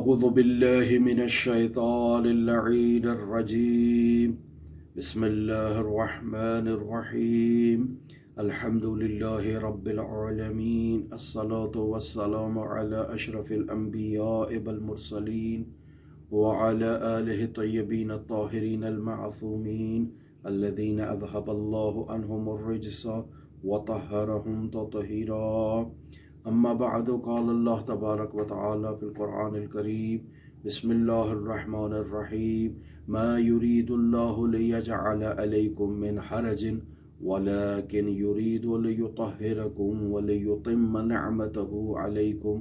أعوذ بالله من الشيطان اللعين الرجيم بسم الله الرحمن الرحيم الحمد لله رب العالمين الصلاة والسلام على أشرف الأنبياء والمرسلين وعلى آله الطيبين الطاهرين المعصومين الذين أذهب الله عنهم الرجس وطهرهم تطهيرا اما بعد قال اللہ تبارک و تعالی فی القرآن الکریم بسم اللہ الرحمن الرحیم ما یرید اللہ لیجعل علیکم من حرج ولكن یرید لیطہرکم ولیتم نعمتہ علیکم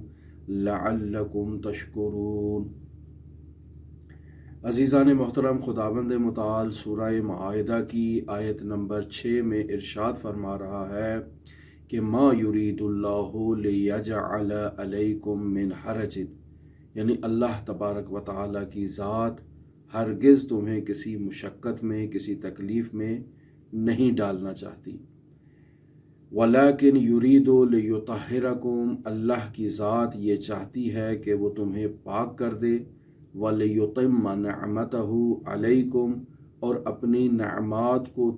لعلکم تشکرون۔ عزیزان محترم، خداوند متعال سورہ مائدہ کی آیت نمبر 6 میں ارشاد فرما رہا ہے کہ ما یرید اللہ لیجعل علیکم من حرج، یعنی اللہ تبارک و تعالیٰ کی ذات ہرگز تمہیں کسی مشقت میں، کسی تکلیف میں نہیں ڈالنا چاہتی۔ ولیکن یرید لیطہرکم، اللہ کی ذات یہ چاہتی ہے کہ وہ تمہیں پاک کر دے، ولیتم نعمتہ علیکم، اور اپنی نعمات کو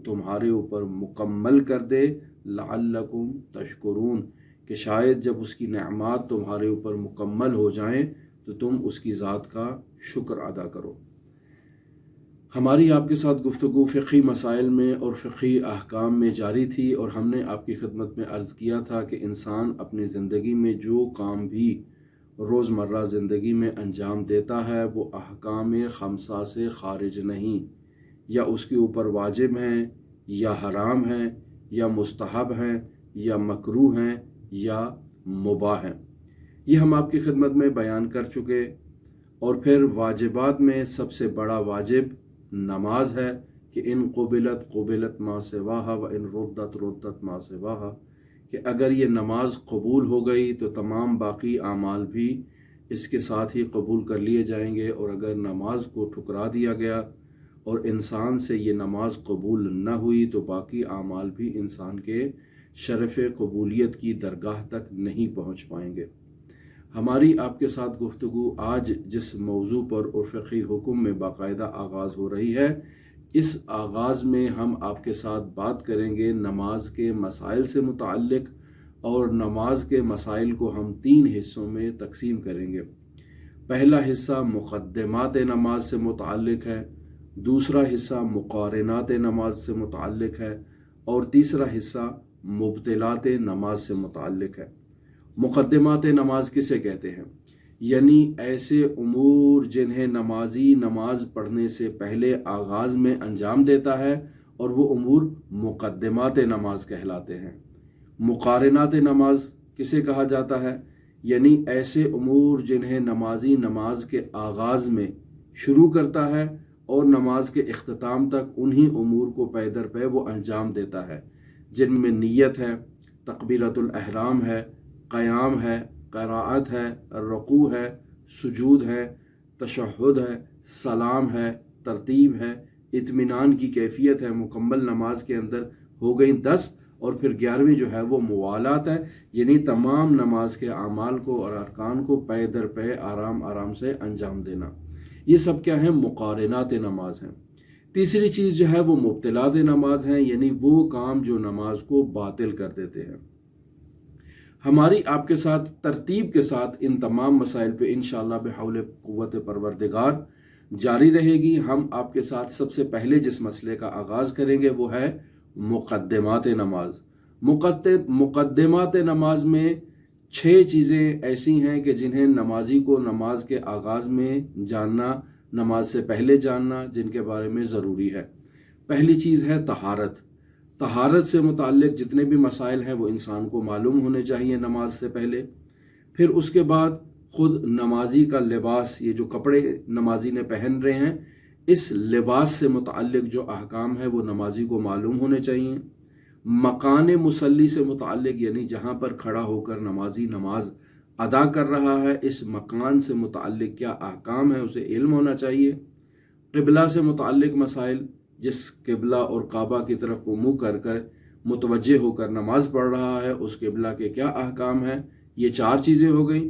تمہارے اوپر مکمل کر دے، لعلکم تشکرون، کہ شاید جب اس کی نعمات تمہارے اوپر مکمل ہو جائیں تو تم اس کی ذات کا شکر ادا کرو۔ ہماری آپ کے ساتھ گفتگو فقہی مسائل میں اور فقہی احکام میں جاری تھی، اور ہم نے آپ کی خدمت میں عرض کیا تھا کہ انسان اپنی زندگی میں جو کام بھی روزمرہ زندگی میں انجام دیتا ہے وہ احکام خمسہ سے خارج نہیں، یا اس کے اوپر واجب ہیں یا حرام ہیں یا مستحب ہیں یا مکروہ ہیں یا مباح ہیں۔ یہ ہم آپ کی خدمت میں بیان کر چکے۔ اور پھر واجبات میں سب سے بڑا واجب نماز ہے کہ ان قبلت ما سواہا و ان ردت ما سواہا، کہ اگر یہ نماز قبول ہو گئی تو تمام باقی اعمال بھی اس کے ساتھ ہی قبول کر لیے جائیں گے، اور اگر نماز کو ٹھکرا دیا گیا اور انسان سے یہ نماز قبول نہ ہوئی تو باقی اعمال بھی انسان کے شرف قبولیت کی درگاہ تک نہیں پہنچ پائیں گے۔ ہماری آپ کے ساتھ گفتگو آج جس موضوع پر اور فقہی حکم میں باقاعدہ آغاز ہو رہی ہے، اس آغاز میں ہم آپ کے ساتھ بات کریں گے نماز کے مسائل سے متعلق، اور نماز کے مسائل کو ہم 3 حصوں میں تقسیم کریں گے۔ پہلا حصہ مقدمات نماز سے متعلق ہے، دوسرا حصہ مقارنات نماز سے متعلق ہے، اور تیسرا حصہ مبطلات نماز سے متعلق ہے۔ مقدمات نماز کسے کہتے ہیں؟ یعنی ایسے امور جنہیں نمازی نماز پڑھنے سے پہلے آغاز میں انجام دیتا ہے، اور وہ امور مقدمات نماز کہلاتے ہیں۔ مقارنات نماز کسے کہا جاتا ہے؟ یعنی ایسے امور جنہیں نمازی نماز کے آغاز میں شروع کرتا ہے اور نماز کے اختتام تک انہی امور کو پے در پے وہ انجام دیتا ہے، جن میں نیت ہے، تکبیرۃ الاحرام ہے، قیام ہے، قراءت ہے، رکوع ہے، سجود ہے، تشہد ہے، سلام ہے، ترتیب ہے، اطمینان کی کیفیت ہے۔ مکمل نماز کے اندر ہو گئی 10، اور پھر 11ویں جو ہے وہ موالات ہے، یعنی تمام نماز کے اعمال کو اور ارکان کو پے در پے آرام آرام سے انجام دینا۔ یہ سب کیا ہیں؟ مقارنات نماز ہیں۔ تیسری چیز جو ہے وہ مبطلات نماز ہیں، یعنی وہ کام جو نماز کو باطل کر دیتے ہیں۔ ہماری آپ کے ساتھ ترتیب کے ساتھ ان تمام مسائل پہ انشاءاللہ بحول قوت پروردگار جاری رہے گی۔ ہم آپ کے ساتھ سب سے پہلے جس مسئلے کا آغاز کریں گے وہ ہے مقدمات نماز۔ مقدمات نماز میں 6 چیزیں ایسی ہیں کہ جنہیں نمازی کو نماز کے آغاز میں جاننا، نماز سے پہلے جاننا، جن کے بارے میں ضروری ہے۔ پہلی چیز ہے طہارت۔ طہارت سے متعلق جتنے بھی مسائل ہیں وہ انسان کو معلوم ہونے چاہیے نماز سے پہلے۔ پھر اس کے بعد خود نمازی کا لباس، یہ جو کپڑے نمازی نے پہن رہے ہیں، اس لباس سے متعلق جو احکام ہے وہ نمازی کو معلوم ہونے چاہیے۔ مکان مصلی سے متعلق، یعنی جہاں پر کھڑا ہو کر نمازی نماز ادا کر رہا ہے، اس مکان سے متعلق کیا احکام ہے اسے علم ہونا چاہیے۔ قبلہ سے متعلق مسائل، جس قبلہ اور کعبہ کی طرف وہ منہ کر کر متوجہ ہو کر نماز پڑھ رہا ہے، اس قبلہ کے کیا احکام ہیں، یہ 4 چیزیں ہو گئیں۔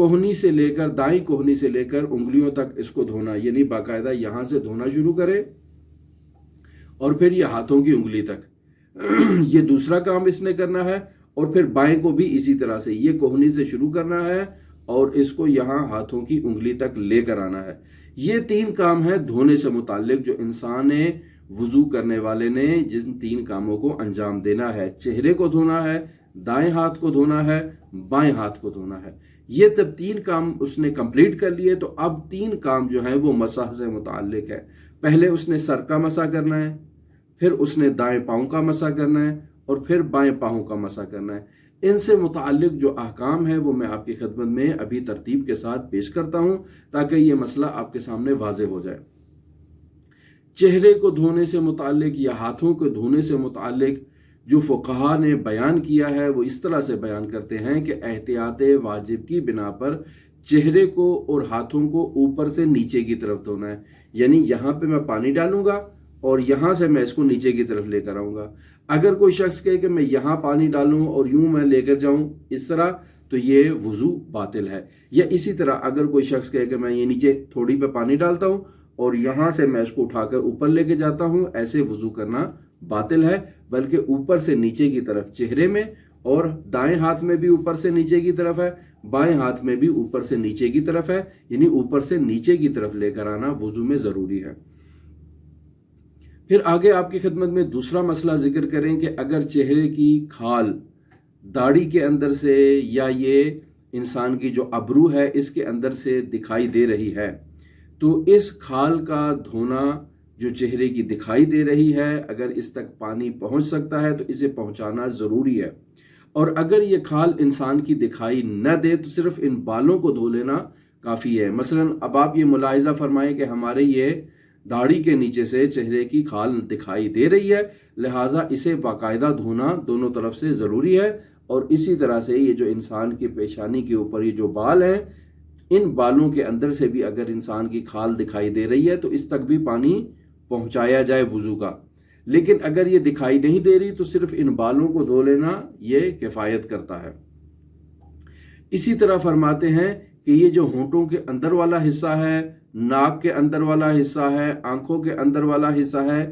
کوہنی سے لے کر دائیں کوہنی سے لے کر انگلیوں تک اس کو دھونا، یعنی باقاعدہ یہاں سے دھونا شروع کرے اور پھر یہ ہاتھوں کی انگلی تک یہ دوسرا کام اس نے کرنا ہے، اور پھر بائیں کو بھی اسی طرح سے یہ کوہنی سے شروع کرنا ہے اور اس کو یہاں ہاتھوں کی انگلی تک لے کر آنا ہے۔ یہ 3 کام ہیں دھونے سے متعلق جو انسان وضو کرنے والے نے جن 3 کاموں کو انجام دینا ہے۔ چہرے کو دھونا ہے، دائیں ہاتھ کو دھونا ہے، بائیں ہاتھ کو دھونا ہے۔ یہ تب 3 کام اس نے کمپلیٹ کر لیے تو اب 3 کام جو ہیں وہ مسح سے متعلق ہے۔ پہلے اس نے سر کا مسح کرنا ہے، پھر اس نے دائیں پاؤں کا مسح کرنا ہے، اور پھر بائیں پاؤں کا مسح کرنا ہے۔ ان سے متعلق جو احکام ہے وہ میں آپ کی خدمت میں ابھی ترتیب کے ساتھ پیش کرتا ہوں تاکہ یہ مسئلہ آپ کے سامنے واضح ہو جائے۔ چہرے کو دھونے سے متعلق یا ہاتھوں کو دھونے سے متعلق جو فقہا نے بیان کیا ہے وہ اس طرح سے بیان کرتے ہیں کہ احتیاط واجب کی بنا پر چہرے کو اور ہاتھوں کو اوپر سے نیچے کی طرف دھونا ہے، یعنی یہاں پہ میں پانی ڈالوں گا اور یہاں سے میں اس کو نیچے کی طرف لے کر آؤں گا۔ اگر کوئی شخص کہے کہ میں یہاں پانی ڈالوں اور یوں میں لے کر جاؤں اس طرح، تو یہ وضو باطل ہے۔ یا اسی طرح اگر کوئی شخص کہے کہ میں یہ نیچے تھوڑی پہ پانی ڈالتا ہوں اور یہاں سے میں اس کو اٹھا کر اوپر لے کے جاتا ہوں، ایسے وضو کرنا باطل ہے، بلکہ اوپر سے نیچے کی طرف چہرے میں، اور دائیں ہاتھ میں بھی اوپر سے نیچے کی طرف ہے، بائیں ہاتھ میں بھی اوپر سے نیچے کی طرف ہے، یعنی اوپر سے نیچے کی طرف لے کر آنا وضو میں ضروری ہے۔ پھر آگے آپ کی خدمت میں دوسرا مسئلہ ذکر کریں کہ اگر چہرے کی کھال داڑھی کے اندر سے یا یہ انسان کی جو ابرو ہے اس کے اندر سے دکھائی دے رہی ہے، تو اس کھال کا دھونا جو چہرے کی دکھائی دے رہی ہے، اگر اس تک پانی پہنچ سکتا ہے تو اسے پہنچانا ضروری ہے۔ اور اگر یہ کھال انسان کی دکھائی نہ دے تو صرف ان بالوں کو دھو لینا کافی ہے۔ مثلا اب آپ یہ ملاحظہ فرمائیں کہ ہمارے یہ داڑھی کے نیچے سے چہرے کی کھال دکھائی دے رہی ہے، لہٰذا اسے باقاعدہ دھونا دونوں طرف سے ضروری ہے۔ اور اسی طرح سے یہ جو انسان کی پیشانی کے اوپر یہ جو بال ہیں، ان بالوں کے اندر سے بھی اگر انسان کی کھال دکھائی دے رہی ہے تو اس تک بھی پانی پہنچایا جائے وضو کا۔ لیکن اگر یہ دکھائی نہیں دے رہی تو صرف ان بالوں کو دھو لینا یہ کفایت کرتا ہے۔ اسی طرح فرماتے ہیں کہ یہ جو ہونٹوں کے اندر والا حصہ ہے، ناک کے اندر والا حصہ ہے، آنکھوں کے اندر والا حصہ ہے،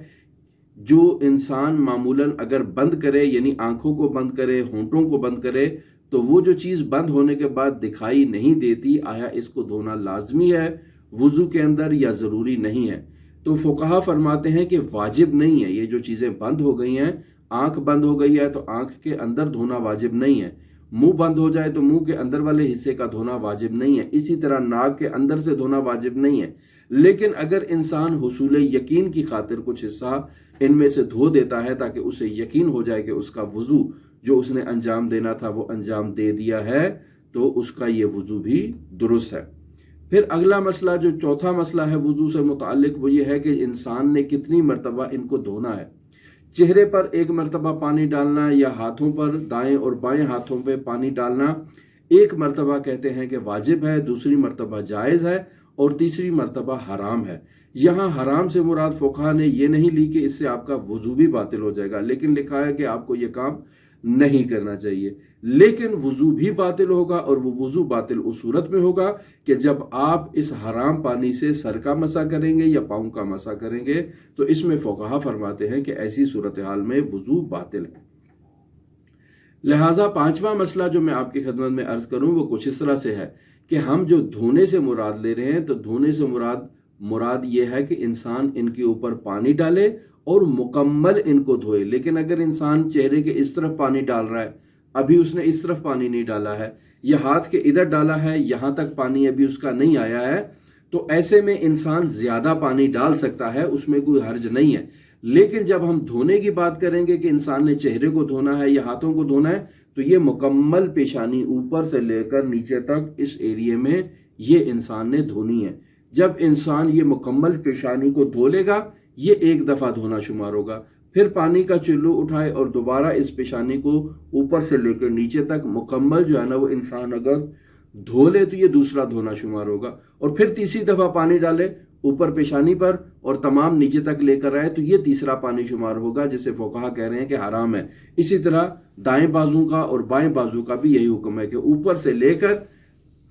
جو انسان معمولاً اگر بند کرے، یعنی آنکھوں کو بند کرے، ہونٹوں کو بند کرے، تو وہ جو چیز بند ہونے کے بعد دکھائی نہیں دیتی، آیا اس کو دھونا لازمی ہے وضو کے اندر یا ضروری نہیں ہے؟ تو فقہا فرماتے ہیں کہ واجب نہیں ہے۔ یہ جو چیزیں بند ہو گئی ہیں، آنکھ بند ہو گئی ہے تو آنکھ کے اندر دھونا واجب نہیں ہے، منہ بند ہو جائے تو منہ کے اندر والے حصے کا دھونا واجب نہیں ہے، اسی طرح ناک کے اندر سے دھونا واجب نہیں ہے۔ لیکن اگر انسان حصول یقین کی خاطر کچھ حصہ ان میں سے دھو دیتا ہے تاکہ اسے یقین ہو جائے کہ اس کا وضو جو اس نے انجام دینا تھا وہ انجام دے دیا ہے، تو اس کا یہ وضو بھی درست ہے۔ پھر اگلا مسئلہ جو چوتھا مسئلہ ہے وضو سے متعلق وہ یہ ہے کہ انسان نے کتنی مرتبہ ان کو دھونا ہے۔ چہرے پر 1 مرتبہ پانی ڈالنا یا ہاتھوں پر دائیں اور بائیں ہاتھوں پہ پانی ڈالنا 1 مرتبہ کہتے ہیں کہ واجب ہے، دوسری مرتبہ جائز ہے اور تیسری مرتبہ حرام ہے۔ یہاں حرام سے مراد فقہا نے یہ نہیں لی کہ اس سے آپ کا وضو بھی باطل ہو جائے گا، لیکن لکھا ہے کہ آپ کو یہ کام نہیں کرنا چاہیے۔ لیکن وضو بھی باطل ہوگا، اور وہ وضو باطل اس صورت میں ہوگا کہ جب آپ اس حرام پانی سے سر کا مسح کریں گے یا پاؤں کا مسح کریں گے، تو اس میں فقہا فرماتے ہیں کہ ایسی صورتحال میں وضو باطل ہے۔ لہٰذا 5واں مسئلہ جو میں آپ کی خدمت میں عرض کروں وہ کچھ اس طرح سے ہے کہ ہم جو دھونے سے مراد لے رہے ہیں، تو دھونے سے مراد یہ ہے کہ انسان ان کے اوپر پانی ڈالے اور مکمل ان کو دھوئے۔ لیکن اگر انسان چہرے کے اس طرف پانی ڈال رہا ہے، ابھی اس نے اس طرف پانی نہیں ڈالا ہے، یا ہاتھ کے ادھر ڈالا ہے، یہاں تک پانی ابھی اس کا نہیں آیا ہے، تو ایسے میں انسان زیادہ پانی ڈال سکتا ہے، اس میں کوئی حرج نہیں ہے۔ لیکن جب ہم دھونے کی بات کریں گے کہ انسان نے چہرے کو دھونا ہے یا ہاتھوں کو دھونا ہے، تو یہ مکمل پیشانی اوپر سے لے کر نیچے تک اس ایریے میں یہ انسان نے دھونی ہے۔ جب انسان یہ مکمل پیشانی کو دھو لے گا، یہ 1 دفعہ دھونا شمار ہوگا۔ پھر پانی کا چلو اٹھائے اور دوبارہ اس پیشانی کو اوپر سے لے کر نیچے تک مکمل جو ہے نا وہ انسان اگر دھو لے تو یہ دوسرا دھونا شمار ہوگا، اور پھر تیسری دفعہ پانی ڈالے اوپر پیشانی پر اور تمام نیچے تک لے کر آئے تو یہ تیسرا پانی شمار ہوگا، جسے فقہا کہہ رہے ہیں کہ حرام ہے۔ اسی طرح دائیں بازو کا اور بائیں بازو کا بھی یہی حکم ہے کہ اوپر سے لے کر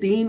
3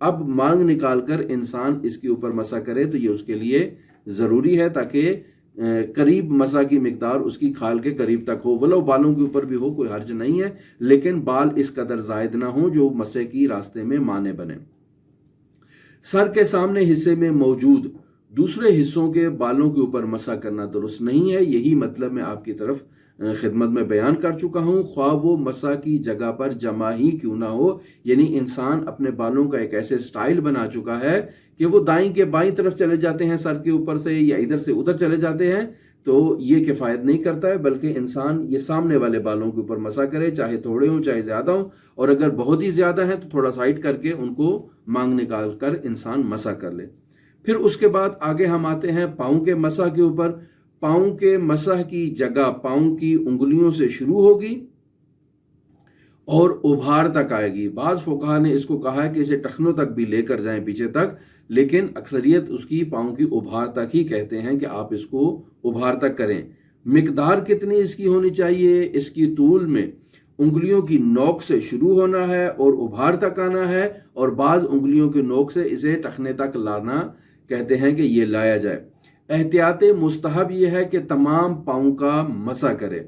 اب مانگ نکال کر انسان اس کے اوپر مسح کرے تو یہ اس کے لیے ضروری ہے تاکہ قریب مسح کی مقدار اس کی کھال کے قریب تک ہو، ولو بالوں کے اوپر بھی ہو کوئی حرج نہیں ہے، لیکن بال اس قدر زائد نہ ہو جو مسح کی راستے میں مانع بنے۔ سر کے سامنے حصے میں موجود دوسرے حصوں کے بالوں کے اوپر مسح کرنا درست نہیں ہے، یہی مطلب میں آپ کی طرف خدمت میں بیان کر چکا ہوں، خواہ وہ مسح کی جگہ پر جمع ہی کیوں نہ ہو، یعنی انسان اپنے بالوں کا ایک ایسے سٹائل بنا چکا ہے کہ وہ دائیں کے بائیں طرف چلے جاتے ہیں سر کے اوپر سے، یا ادھر سے ادھر چلے جاتے ہیں، تو یہ کفایت نہیں کرتا ہے، بلکہ انسان یہ سامنے والے بالوں کے اوپر مسح کرے، چاہے تھوڑے ہوں چاہے زیادہ ہوں، اور اگر بہت ہی زیادہ ہیں تو تھوڑا سائڈ کر کے ان کو مانگ نکال کر انسان مسح کر لے۔ پھر اس کے بعد آگے ہم آتے ہیں پاؤں کے مسح کے اوپر۔ پاؤں کے مسح کی جگہ پاؤں کی انگلیوں سے شروع ہوگی اور ابھار تک آئے گی۔ بعض فقہا نے اس کو کہا ہے کہ اسے ٹخنوں تک بھی لے کر جائیں پیچھے تک، لیکن اکثریت اس کی پاؤں کی ابھار تک ہی کہتے ہیں کہ آپ اس کو ابھار تک کریں۔ مقدار کتنی اس کی ہونی چاہیے؟ اس کی طول میں انگلیوں کی نوک سے شروع ہونا ہے اور ابھار تک آنا ہے، اور بعض انگلیوں کی نوک سے اسے ٹخنے تک لانا کہتے ہیں کہ یہ لایا جائے۔ احتیاط مستحب یہ ہے کہ تمام پاؤں کا مسح کرے،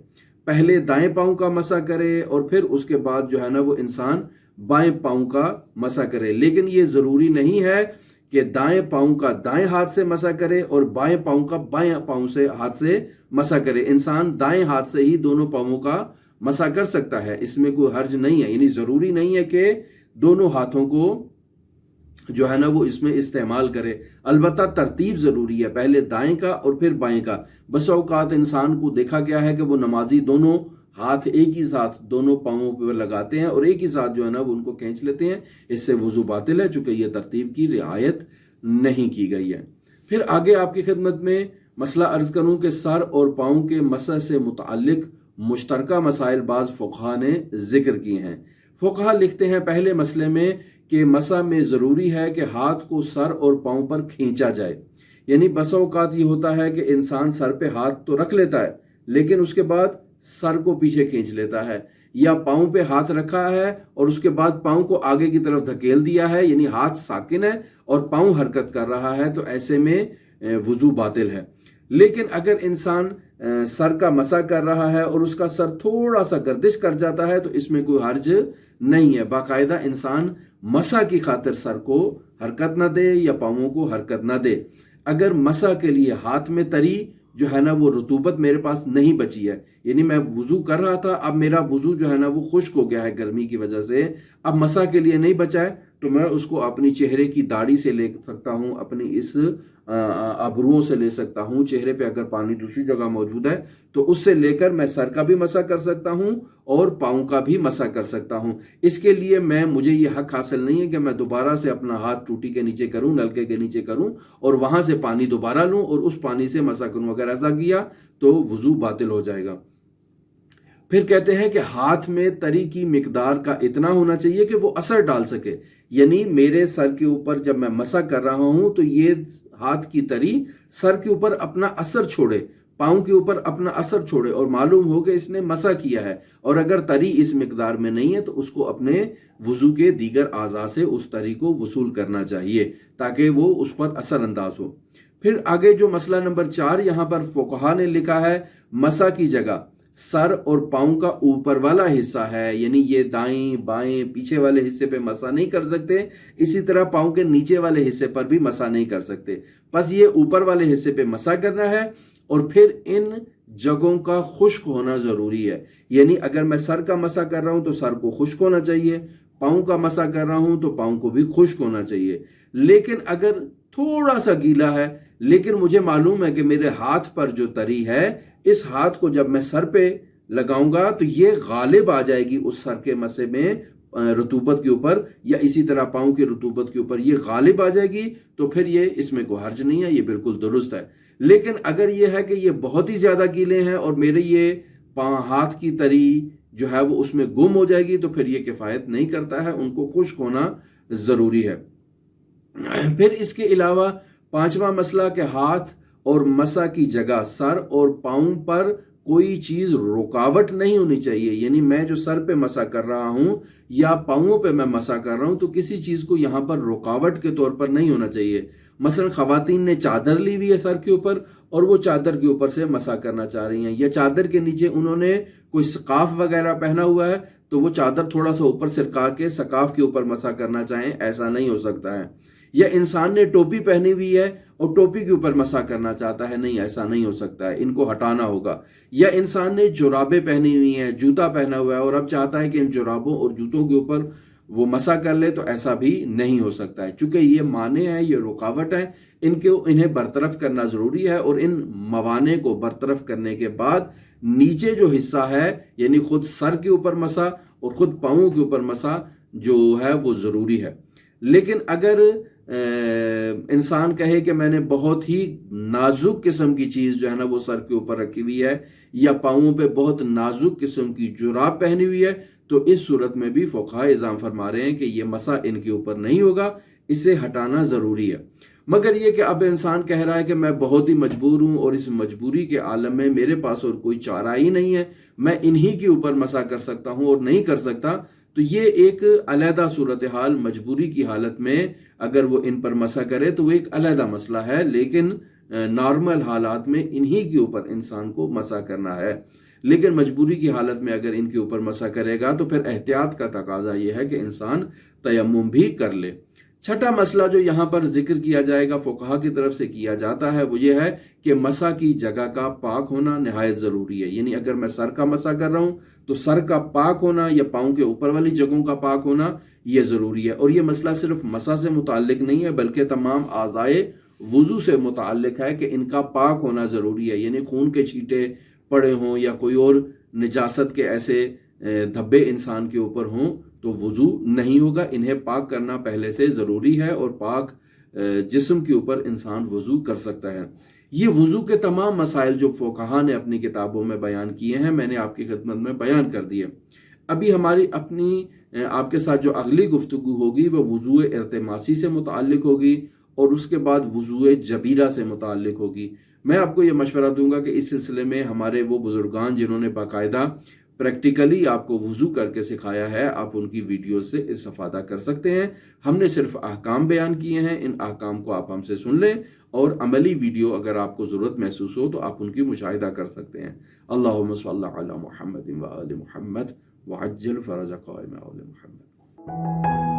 پہلے دائیں پاؤں کا مسح کرے اور پھر اس کے بعد جو ہے نا وہ انسان بائیں پاؤں کا مسح کرے، لیکن یہ ضروری نہیں ہے کہ دائیں پاؤں کا دائیں ہاتھ سے مسح کرے اور بائیں پاؤں کا بائیں پاؤں سے ہاتھ سے مسح کرے۔ انسان دائیں ہاتھ سے ہی دونوں پاؤں کا مسح کر سکتا ہے، اس میں کوئی حرج نہیں ہے، یعنی ضروری نہیں ہے کہ دونوں ہاتھوں کو جو ہے نا وہ اس میں استعمال کرے، البتہ ترتیب ضروری ہے، پہلے دائیں کا اور پھر بائیں کا۔ بس اوقات انسان کو دیکھا گیا ہے کہ وہ نمازی دونوں ہاتھ ایک ہی ساتھ دونوں پاؤں پر لگاتے ہیں اور ایک ہی ساتھ جو ہے نا وہ ان کو کھینچ لیتے ہیں، اس سے وضو باطل ہے چونکہ یہ ترتیب کی رعایت نہیں کی گئی ہے۔ پھر آگے آپ کی خدمت میں مسئلہ عرض کروں کہ سر اور پاؤں کے مسح سے متعلق مشترکہ مسائل بعض فقہا نے ذکر کیے ہیں۔ فقہا لکھتے ہیں پہلے مسئلے میں کہ مسح میں ضروری ہے کہ ہاتھ کو سر اور پاؤں پر کھینچا جائے، یعنی بسا اوقات یہ ہوتا ہے کہ انسان سر پہ ہاتھ تو رکھ لیتا ہے لیکن اس کے بعد سر کو پیچھے کھینچ لیتا ہے، یا پاؤں پہ ہاتھ رکھا ہے اور اس کے بعد پاؤں کو آگے کی طرف دھکیل دیا ہے، یعنی ہاتھ ساکن ہے اور پاؤں حرکت کر رہا ہے، تو ایسے میں وضو باطل ہے۔ لیکن اگر انسان سر کا مسح کر رہا ہے اور اس کا سر تھوڑا سا گردش کر جاتا ہے تو اس میں کوئی حرج نہیں ہے، باقاعدہ انسان مسح کی خاطر سر کو حرکت نہ دے یا پاؤں کو حرکت نہ دے۔ اگر مسح کے لیے ہاتھ میں تری جو ہے نا وہ رطوبت میرے پاس نہیں بچی ہے، یعنی میں وضو کر رہا تھا، اب میرا وضو جو ہے نا وہ خشک ہو گیا ہے گرمی کی وجہ سے، اب مسح کے لیے نہیں بچا ہے، تو میں اس کو اپنی چہرے کی داڑھی سے لے سکتا ہوں، اپنی اس ابروؤں سے لے سکتا ہوں، چہرے پہ اگر پانی دوسری جگہ موجود ہے تو اس سے لے کر میں سر کا بھی مسح کر سکتا ہوں اور پاؤں کا بھی مسح کر سکتا ہوں۔ اس کے لیے مجھے یہ حق حاصل نہیں ہے کہ میں دوبارہ سے اپنا ہاتھ ٹوٹی کے نیچے کروں، نلکے کے نیچے کروں اور وہاں سے پانی دوبارہ لوں اور اس پانی سے مسح کروں، اگر ایسا کیا تو وضو باطل ہو جائے گا۔ پھر کہتے ہیں کہ ہاتھ میں تری کی مقدار کا اتنا ہونا چاہیے کہ وہ اثر ڈال سکے، یعنی میرے سر کے اوپر جب میں مسح کر رہا ہوں تو یہ ہاتھ کی تری سر کے اوپر اپنا اثر چھوڑے، پاؤں کے اوپر اپنا اثر چھوڑے اور معلوم ہو کہ اس نے مسح کیا ہے، اور اگر تری اس مقدار میں نہیں ہے تو اس کو اپنے وضو کے دیگر اعضاء سے اس تری کو وصول کرنا چاہیے تاکہ وہ اس پر اثر انداز ہو۔ پھر آگے جو مسئلہ نمبر 4 یہاں پر فقہا نے لکھا ہے، مسح کی جگہ سر اور پاؤں کا اوپر والا حصہ ہے، یعنی یہ دائیں بائیں پیچھے والے حصے پہ مسح نہیں کر سکتے، اسی طرح پاؤں کے نیچے والے حصے پر بھی مسح نہیں کر سکتے، بس یہ اوپر والے حصے پہ مسح کرنا ہے، اور پھر ان جگہوں کا خشک ہونا ضروری ہے، یعنی اگر میں سر کا مسح کر رہا ہوں تو سر کو خشک ہونا چاہیے، پاؤں کا مسح کر رہا ہوں تو پاؤں کو بھی خشک ہونا چاہیے۔ لیکن اگر تھوڑا سا گیلا ہے لیکن مجھے معلوم ہے کہ میرے ہاتھ پر جو تری ہے، اس ہاتھ کو جب میں سر پہ لگاؤں گا تو یہ غالب آ جائے گی اس سر کے مسح میں رطوبت کے اوپر، یا اسی طرح پاؤں کی رطوبت کے اوپر یہ غالب آ جائے گی، تو پھر یہ اس میں کوئی حرج نہیں ہے، یہ بالکل درست ہے۔ لیکن اگر یہ ہے کہ یہ بہت ہی زیادہ گیلے ہیں اور میرے یہ ہاتھ کی تری جو ہے وہ اس میں گم ہو جائے گی تو پھر یہ کفایت نہیں کرتا ہے، ان کو خشک ہونا ضروری ہے۔ پھر اس کے علاوہ 5واں مسئلہ کہ ہاتھ اور مسح کی جگہ سر اور پاؤں پر کوئی چیز رکاوٹ نہیں ہونی چاہیے. یعنی میں جو سر پہ مسح کر رہا ہوں یا پاؤں پہ میں مسح کر رہا ہوں تو کسی چیز کو یہاں پر رکاوٹ کے طور پر نہیں ہونا چاہیے. مثلا خواتین نے چادر لی ہوئی ہے سر کے اوپر اور وہ چادر کے اوپر سے مسح کرنا چاہ رہی ہیں، یا چادر کے نیچے انہوں نے کوئی سکارف وغیرہ پہنا ہوا ہے تو وہ چادر تھوڑا سا اوپر سرکا کے سکارف کے اوپر مسح کرنا چاہیں، ایسا نہیں ہو سکتا ہے. یا انسان نے ٹوپی پہنی ہوئی ہے اور ٹوپی کے اوپر مسح کرنا چاہتا ہے، نہیں، ایسا نہیں ہو سکتا ہے، ان کو ہٹانا ہوگا. یا انسان نے جرابیں پہنی ہوئی ہیں، جوتا پہنا ہوا ہے اور اب چاہتا ہے کہ ان جرابوں اور جوتوں کے اوپر وہ مسح کر لے، تو ایسا بھی نہیں ہو سکتا ہے. چونکہ یہ مانع ہے، یہ رکاوٹ ہے، انہیں برطرف کرنا ضروری ہے. اور ان موانع کو برطرف کرنے کے بعد نیچے جو حصہ ہے یعنی خود سر کے اوپر مسح اور خود پاؤں کے اوپر مسح جو ہے وہ ضروری ہے. لیکن اگر انسان کہے کہ میں نے بہت ہی نازک قسم کی چیز جو ہے نا وہ سر کے اوپر رکھی ہوئی ہے یا پاؤں پہ بہت نازک قسم کی جراب پہنی ہوئی ہے، تو اس صورت میں بھی فقہاء اذن فرما رہے ہیں کہ یہ مسح ان کے اوپر نہیں ہوگا، اسے ہٹانا ضروری ہے. مگر یہ کہ اب انسان کہہ رہا ہے کہ میں بہت ہی مجبور ہوں اور اس مجبوری کے عالم میں میرے پاس اور کوئی چارہ ہی نہیں ہے، میں انہی کے اوپر مسح کر سکتا ہوں اور نہیں کر سکتا، تو یہ ایک علیحدہ صورتحال، مجبوری کی حالت میں اگر وہ ان پر مسح کرے تو وہ ایک علیحدہ مسئلہ ہے. لیکن نارمل حالات میں انہی کے اوپر انسان کو مسح کرنا ہے. لیکن مجبوری کی حالت میں اگر ان کے اوپر مسح کرے گا تو پھر احتیاط کا تقاضا یہ ہے کہ انسان تیمم بھی کر لے. چھٹا مسئلہ جو یہاں پر ذکر کیا جائے گا فقہاء کی طرف سے کیا جاتا ہے وہ یہ ہے کہ مسح کی جگہ کا پاک ہونا نہایت ضروری ہے. یعنی اگر میں سر کا مسح کر رہا ہوں تو سر کا پاک ہونا یا پاؤں کے اوپر والی جگہوں کا پاک ہونا یہ ضروری ہے. اور یہ مسئلہ صرف مسح سے متعلق نہیں ہے بلکہ تمام اعضائے وضو سے متعلق ہے کہ ان کا پاک ہونا ضروری ہے. یعنی خون کے چھینٹے پڑے ہوں یا کوئی اور نجاست کے ایسے دھبے انسان کے اوپر ہوں تو وضو نہیں ہوگا. انہیں پاک کرنا پہلے سے ضروری ہے اور پاک جسم کے اوپر انسان وضو کر سکتا ہے. یہ وضو کے تمام مسائل جو فقہاء نے اپنی کتابوں میں بیان کیے ہیں میں نے آپ کی خدمت میں بیان کر دیے. ابھی ہماری اپنی آپ کے ساتھ جو اگلی گفتگو ہوگی وہ وضو ارتماسی سے متعلق ہوگی اور اس کے بعد وضو جبیرہ سے متعلق ہوگی. میں آپ کو یہ مشورہ دوں گا کہ اس سلسلے میں ہمارے وہ بزرگان جنہوں نے باقاعدہ پریکٹیکلی آپ کو وضو کر کے سکھایا ہے آپ ان کی ویڈیو سے استفادہ کر سکتے ہیں. ہم نے صرف احکام بیان کیے ہیں، ان احکام کو آپ ہم سے سن لیں اور عملی ویڈیو اگر آپ کو ضرورت محسوس ہو تو آپ ان کی مشاہدہ کر سکتے ہیں. اللہم صلی علی محمد و آل محمد وعجل فرج قائم آل محمد.